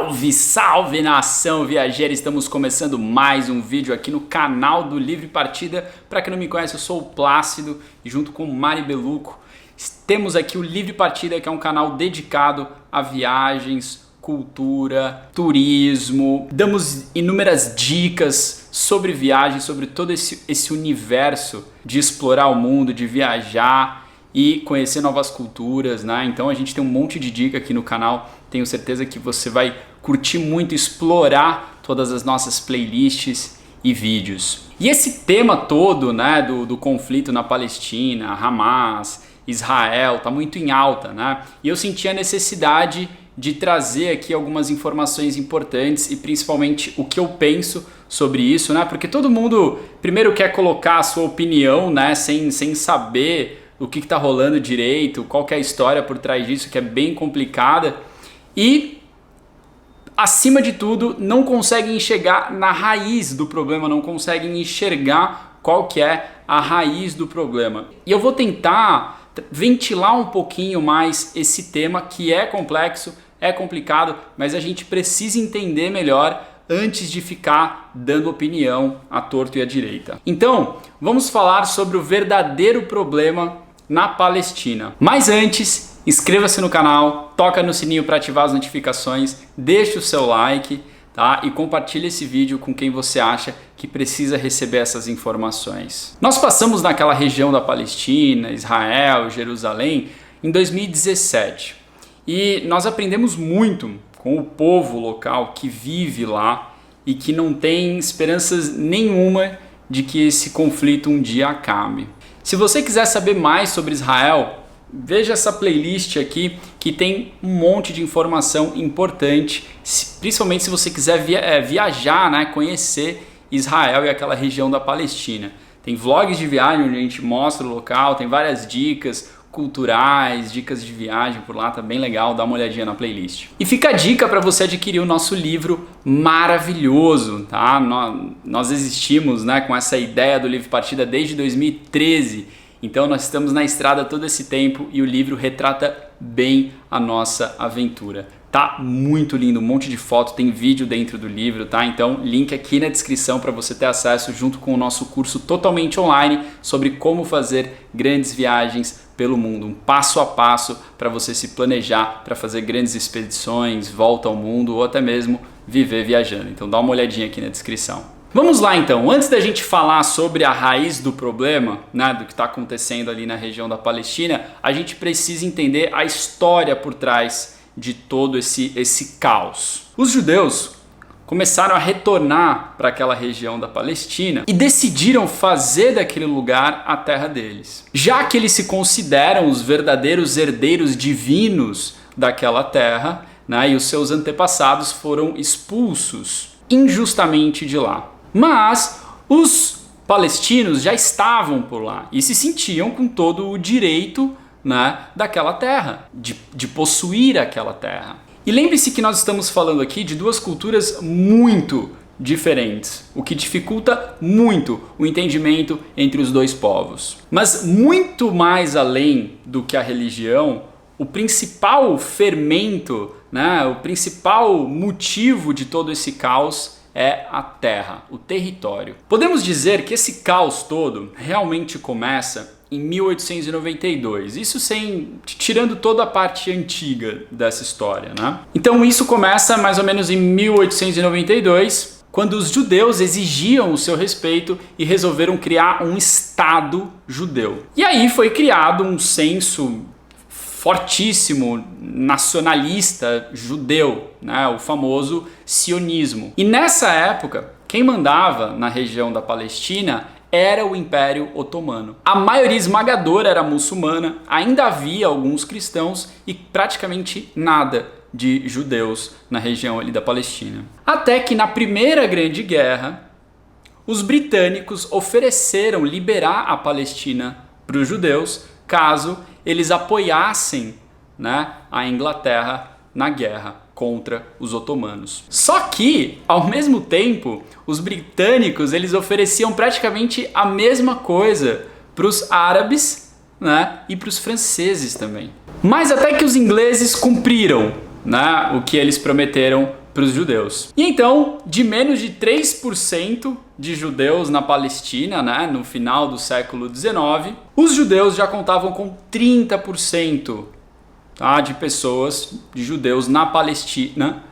Salve, salve nação viajeira! Estamos começando mais um vídeo aqui no canal do Livre Partida. Para quem não me conhece, eu sou o Plácido e junto com o Mari Beluco temos aqui o Livre Partida, que é um canal dedicado a viagens, cultura, turismo. Damos inúmeras dicas sobre viagens, sobre todo esse universo de explorar o mundo, de viajar e conhecer novas culturas, né? Então a gente tem um monte de dica aqui no canal. Tenho certeza que você vai curtir muito explorar todas as nossas playlists e vídeos. E esse tema todo, né, do conflito na Palestina, Hamas, Israel, tá muito em alta, né? E eu senti a necessidade de trazer aqui algumas informações importantes e principalmente o que eu penso sobre isso, né? Porque todo mundo primeiro quer colocar a sua opinião, né, sem saber o que está rolando direito, qual que é a história por trás disso, que é bem complicada. E, acima de tudo, não conseguem enxergar na raiz do problema, não conseguem enxergar qual que é a raiz do problema. E eu vou tentar ventilar um pouquinho mais esse tema que é complexo, é complicado, mas a gente precisa entender melhor antes de ficar dando opinião à torto e à direita. Então, vamos falar sobre o verdadeiro problema na Palestina. Mas antes, inscreva-se no canal, toca no sininho para ativar as notificações, deixe o seu like, tá? E compartilhe esse vídeo com quem você acha que precisa receber essas informações. Nós passamos naquela região da Palestina, Israel, Jerusalém, em 2017. E nós aprendemos muito com o povo local que vive lá e que não tem esperanças nenhuma de que esse conflito um dia acabe. Se você quiser saber mais sobre Israel, veja essa playlist aqui que tem um monte de informação importante, principalmente se você quiser viajar, né, conhecer Israel e aquela região da Palestina. Tem vlogs de viagem onde a gente mostra o local, tem várias dicas culturais, dicas de viagem por lá, tá bem legal, dá uma olhadinha na playlist. E fica a dica para você adquirir o nosso livro maravilhoso, tá? Nós existimos, né, com essa ideia do Livre Partida desde 2013, então nós estamos na estrada todo esse tempo e o livro retrata bem a nossa aventura. Tá muito lindo, um monte de foto, tem vídeo dentro do livro, tá? Então, link aqui na descrição para você ter acesso junto com o nosso curso totalmente online sobre como fazer grandes viagens pelo mundo, um passo a passo para você se planejar para fazer grandes expedições, volta ao mundo ou até mesmo viver viajando. Então, dá uma olhadinha aqui na descrição. Vamos lá então, antes da gente falar sobre a raiz do problema, né, do que está acontecendo ali na região da Palestina, a gente precisa entender a história por trás de todo esse caos. Os judeus começaram a retornar para aquela região da Palestina e decidiram fazer daquele lugar a terra deles. Já que eles se consideram os verdadeiros herdeiros divinos daquela terra, né, e os seus antepassados foram expulsos injustamente de lá. Mas os palestinos já estavam por lá e se sentiam com todo o direito, né, daquela terra, de possuir aquela terra. E lembre-se que nós estamos falando aqui de duas culturas muito diferentes, o que dificulta muito o entendimento entre os dois povos. Mas muito mais além do que a religião, o principal fermento, né, o principal motivo de todo esse caos é a terra, o território. Podemos dizer que esse caos todo realmente começa em 1892, isso tirando toda a parte antiga dessa história, né? Então isso começa mais ou menos em 1892, quando os judeus exigiam o seu respeito e resolveram criar um Estado judeu. E aí foi criado um senso fortíssimo nacionalista judeu, né? O famoso sionismo. E nessa época, quem mandava na região da Palestina era o Império Otomano. A maioria esmagadora era muçulmana, ainda havia alguns cristãos e praticamente nada de judeus na região ali da Palestina. Até que na Primeira Grande Guerra, os britânicos ofereceram liberar a Palestina para os judeus caso eles apoiassem, né, a Inglaterra na guerra contra os otomanos. Só que, ao mesmo tempo, os britânicos eles ofereciam praticamente a mesma coisa para os árabes, né, e para os franceses também. Mas até que os ingleses cumpriram, né, o que eles prometeram para os judeus. E então, de menos de 3% de judeus na Palestina, né, no final do século XIX, os judeus já contavam com 30%, tá, de pessoas, de judeus na Palestina,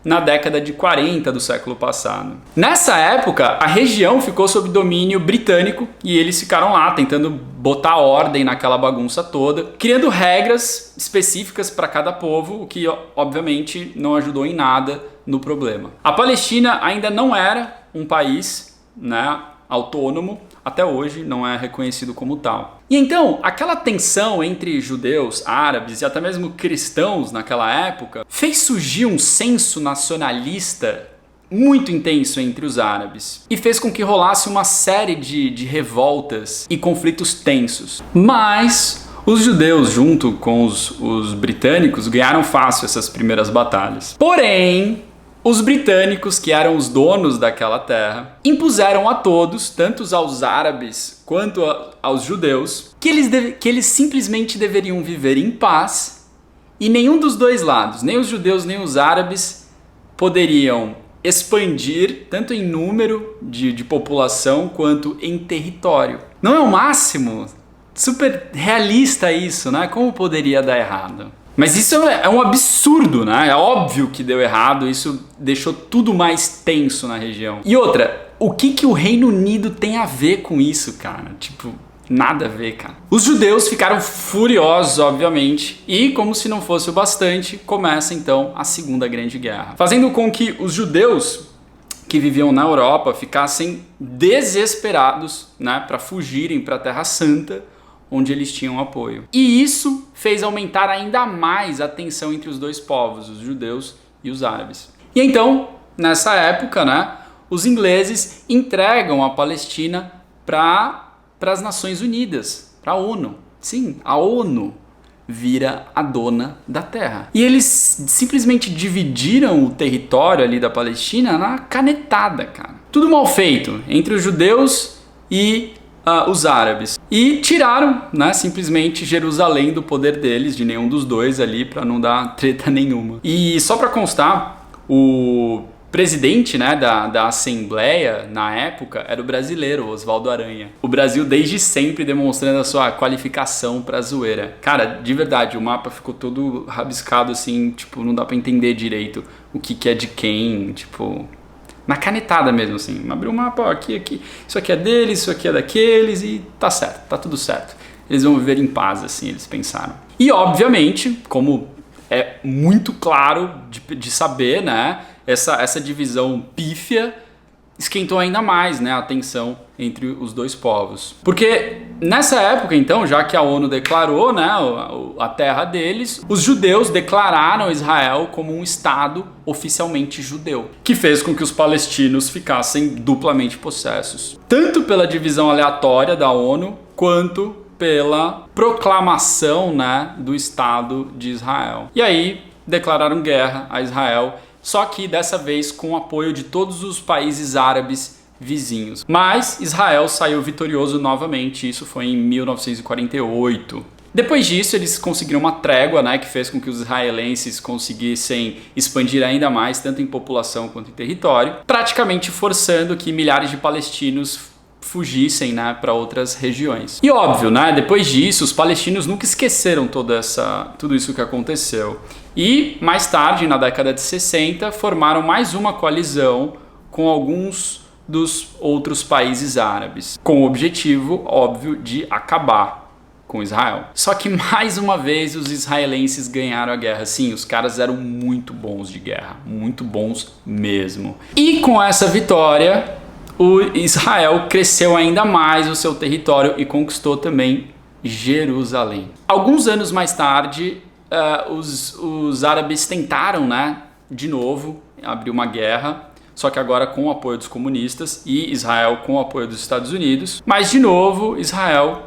na década de 40 do século passado. Nessa época, a região ficou sob domínio britânico e eles ficaram lá tentando botar ordem naquela bagunça toda, criando regras específicas para cada povo, o que obviamente não ajudou em nada no problema. A Palestina ainda não era um país, né, autônomo, até hoje não é reconhecido como tal. E então, aquela tensão entre judeus, árabes e até mesmo cristãos naquela época fez surgir um senso nacionalista muito intenso entre os árabes e fez com que rolasse uma série de revoltas e conflitos tensos. Mas os judeus, junto com os britânicos, ganharam fácil essas primeiras batalhas. Porém, os britânicos, que eram os donos daquela terra, impuseram a todos, tanto aos árabes quanto aos judeus, que eles simplesmente deveriam viver em paz e nenhum dos dois lados, nem os judeus nem os árabes, poderiam expandir tanto em número de população quanto em território. Não é o máximo? Super realista isso, né? Como poderia dar errado? Mas isso é um absurdo, né? É óbvio que deu errado, isso deixou tudo mais tenso na região. E outra, o que o Reino Unido tem a ver com isso, cara? Tipo, nada a ver, cara. Os judeus ficaram furiosos, obviamente, e como se não fosse o bastante, começa então a Segunda Grande Guerra, fazendo com que os judeus que viviam na Europa ficassem desesperados, né, para fugirem para a Terra Santa, onde eles tinham apoio. E isso fez aumentar ainda mais a tensão entre os dois povos, os judeus e os árabes. E então, nessa época, né, os ingleses entregam a Palestina para as Nações Unidas, para a ONU. Sim, a ONU vira a dona da terra. E eles simplesmente dividiram o território ali da Palestina na canetada, cara. Tudo mal feito entre os judeus e os árabes. E tiraram, né, simplesmente Jerusalém do poder deles, de nenhum dos dois ali, para não dar treta nenhuma. E só para constar, o presidente, né, da Assembleia na época era o brasileiro, Oswaldo Aranha. O Brasil desde sempre demonstrando a sua qualificação pra zoeira. Cara, de verdade, o mapa ficou todo rabiscado assim, tipo, não dá pra entender direito o que é de quem, tipo, na canetada mesmo, assim. Abriu o mapa, ó, aqui, isso aqui é deles, isso aqui é daqueles e tá certo, tá tudo certo. Eles vão viver em paz, assim, eles pensaram. E obviamente, como é muito claro de saber, né, essa divisão pífia esquentou ainda mais, né, a tensão entre os dois povos. Porque nessa época, então, já que a ONU declarou, né, a terra deles, os judeus declararam Israel como um estado oficialmente judeu, que fez com que os palestinos ficassem duplamente possessos, tanto pela divisão aleatória da ONU, quanto pela proclamação, né, do Estado de Israel. E aí declararam guerra a Israel, só que dessa vez com o apoio de todos os países árabes vizinhos. Mas Israel saiu vitorioso novamente, isso foi em 1948. Depois disso, eles conseguiram uma trégua, né, que fez com que os israelenses conseguissem expandir ainda mais, tanto em população quanto em território, praticamente forçando que milhares de palestinos fugissem, né, para outras regiões. E óbvio, né, depois disso, os palestinos nunca esqueceram tudo isso que aconteceu. E mais tarde, na década de 60, formaram mais uma coalizão com alguns dos outros países árabes, com o objetivo, óbvio, de acabar com Israel. Só que mais uma vez os israelenses ganharam a guerra. Sim, os caras eram muito bons de guerra, muito bons mesmo. E com essa vitória, o Israel cresceu ainda mais o seu território e conquistou também Jerusalém. Alguns anos mais tarde, os árabes tentaram, né, de novo abrir uma guerra, só que agora com o apoio dos comunistas e Israel com o apoio dos Estados Unidos. Mas de novo, Israel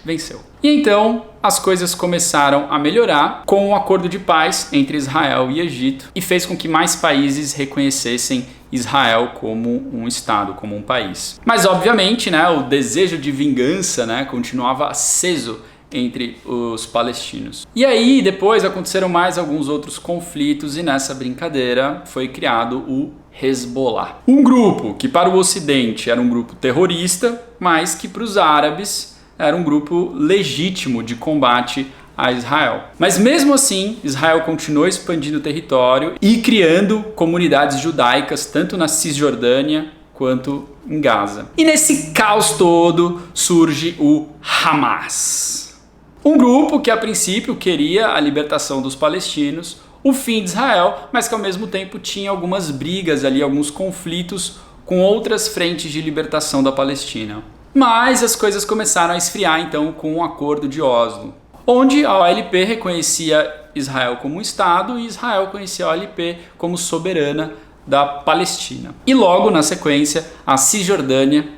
venceu. E então as coisas começaram a melhorar com um acordo de paz entre Israel e Egito e fez com que mais países reconhecessem Israel como um estado, como um país. Mas obviamente, né, o desejo de vingança, né, continuava aceso entre os palestinos. E aí depois aconteceram mais alguns outros conflitos e nessa brincadeira foi criado o Hezbollah. Um grupo que para o Ocidente era um grupo terrorista, mas que para os árabes era um grupo legítimo de combate a Israel. Mas mesmo assim, Israel continuou expandindo o território e criando comunidades judaicas tanto na Cisjordânia quanto em Gaza. E nesse caos todo surge o Hamas. Um grupo que a princípio queria a libertação dos palestinos, o fim de Israel, mas que ao mesmo tempo tinha algumas brigas ali, alguns conflitos com outras frentes de libertação da Palestina. Mas as coisas começaram a esfriar então com o Acordo de Oslo, onde a OLP reconhecia Israel como um Estado e Israel conhecia a OLP como soberana da Palestina. E logo na sequência a Cisjordânia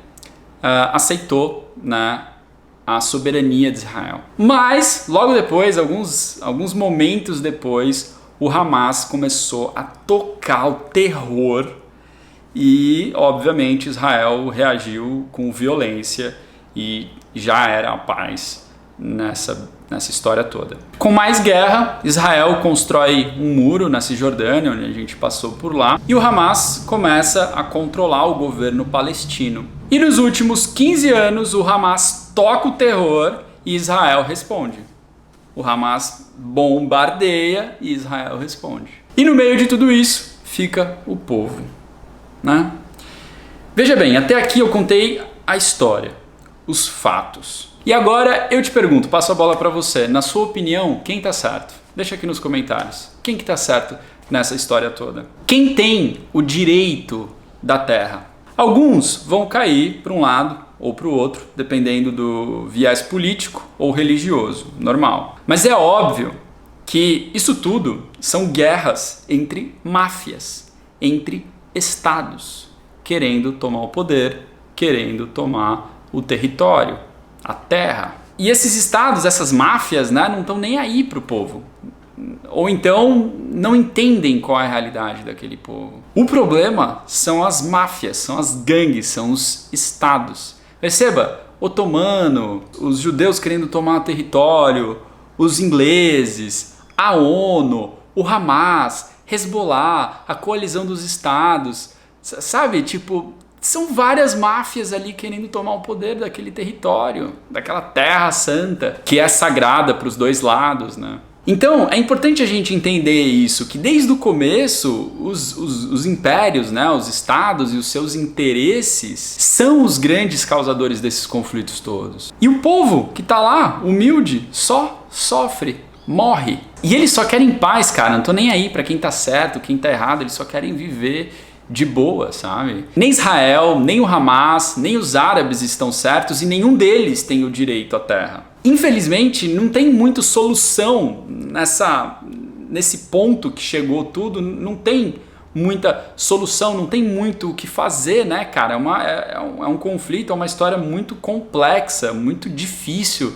aceitou, né, a soberania de Israel. Mas logo depois, alguns momentos depois, o Hamas começou a tocar o terror e obviamente Israel reagiu com violência e já era a paz nessa história toda. Com mais guerra, Israel constrói um muro na Cisjordânia, onde a gente passou por lá, e o Hamas começa a controlar o governo palestino. E nos últimos 15 anos, o Hamas toca o terror e Israel responde. O Hamas bombardeia e Israel responde. E no meio de tudo isso, fica o povo, né? Veja bem, até aqui eu contei a história, os fatos. E agora eu te pergunto, passo a bola para você. Na sua opinião, quem está certo? Deixa aqui nos comentários. Quem que está certo nessa história toda? Quem tem o direito da terra? Alguns vão cair para um lado ou para o outro, dependendo do viés político ou religioso, normal. Mas é óbvio que isso tudo são guerras entre máfias, entre estados, querendo tomar o poder, querendo tomar o território, a terra. E esses estados, essas máfias, né, não estão nem aí para o povo. Ou então não entendem qual é a realidade daquele povo. O problema são as máfias, são as gangues, são os estados. Perceba, otomano, os judeus querendo tomar território, os ingleses, a ONU, o Hamas, Hezbollah, a coalizão dos estados. Sabe, tipo, são várias máfias ali querendo tomar o poder daquele território, daquela terra santa, que é sagrada para os dois lados, né? Então, é importante a gente entender isso, que desde o começo, os impérios, né, os estados e os seus interesses são os grandes causadores desses conflitos todos. E o povo que está lá, humilde, só sofre, morre. E eles só querem paz, cara, não tô nem aí para quem tá certo, quem tá errado, eles só querem viver de boa, sabe? Nem Israel, nem o Hamas, nem os árabes estão certos e nenhum deles tem o direito à terra. Infelizmente, não tem muita solução nesse ponto que chegou tudo, não tem muita solução, não tem muito o que fazer, né, cara? É um conflito, é uma história muito complexa, muito difícil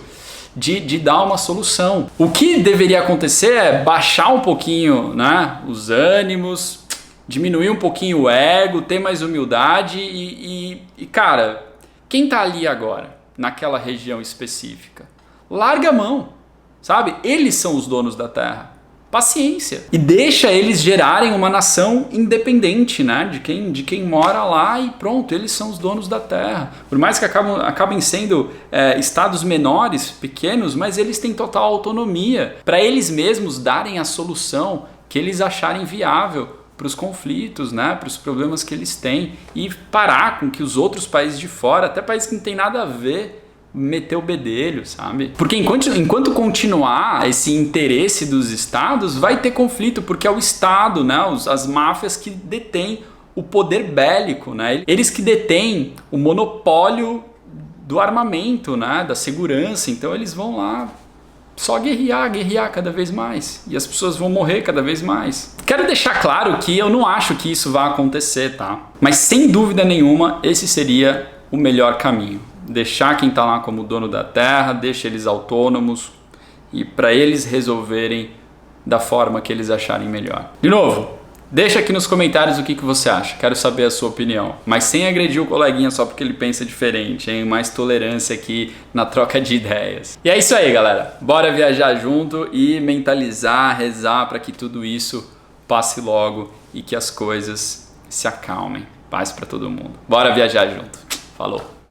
de dar uma solução. O que deveria acontecer é baixar um pouquinho, né, os ânimos, diminuir um pouquinho o ego, ter mais humildade e cara, quem tá ali agora, naquela região específica? Larga a mão, sabe? Eles são os donos da terra. Paciência. E deixa eles gerarem uma nação independente, né? De quem mora lá e pronto, eles são os donos da terra. Por mais que acabem sendo estados menores, pequenos, mas eles têm total autonomia para eles mesmos darem a solução que eles acharem viável para os conflitos, né? Para os problemas que eles têm e parar com que os outros países de fora, até países que não tem nada a ver, meter o bedelho, sabe? Porque enquanto continuar esse interesse dos estados, vai ter conflito, porque é o estado, né? As máfias que detêm o poder bélico, né? Eles que detêm o monopólio do armamento, né? Da segurança, então eles vão lá só guerrear cada vez mais. E as pessoas vão morrer cada vez mais. Quero deixar claro que eu não acho que isso vai acontecer, tá? Mas sem dúvida nenhuma, esse seria o melhor caminho. Deixar quem está lá como dono da terra, deixa eles autônomos e para eles resolverem da forma que eles acharem melhor. De novo, Deixa aqui nos comentários o que você acha, quero saber a sua opinião. Mas sem agredir o coleguinha só porque ele pensa diferente, hein? Mais tolerância aqui na troca de ideias. E é isso aí, galera. Bora viajar junto e mentalizar, rezar para que tudo isso passe logo e que as coisas se acalmem. Paz para todo mundo. Bora viajar junto. Falou!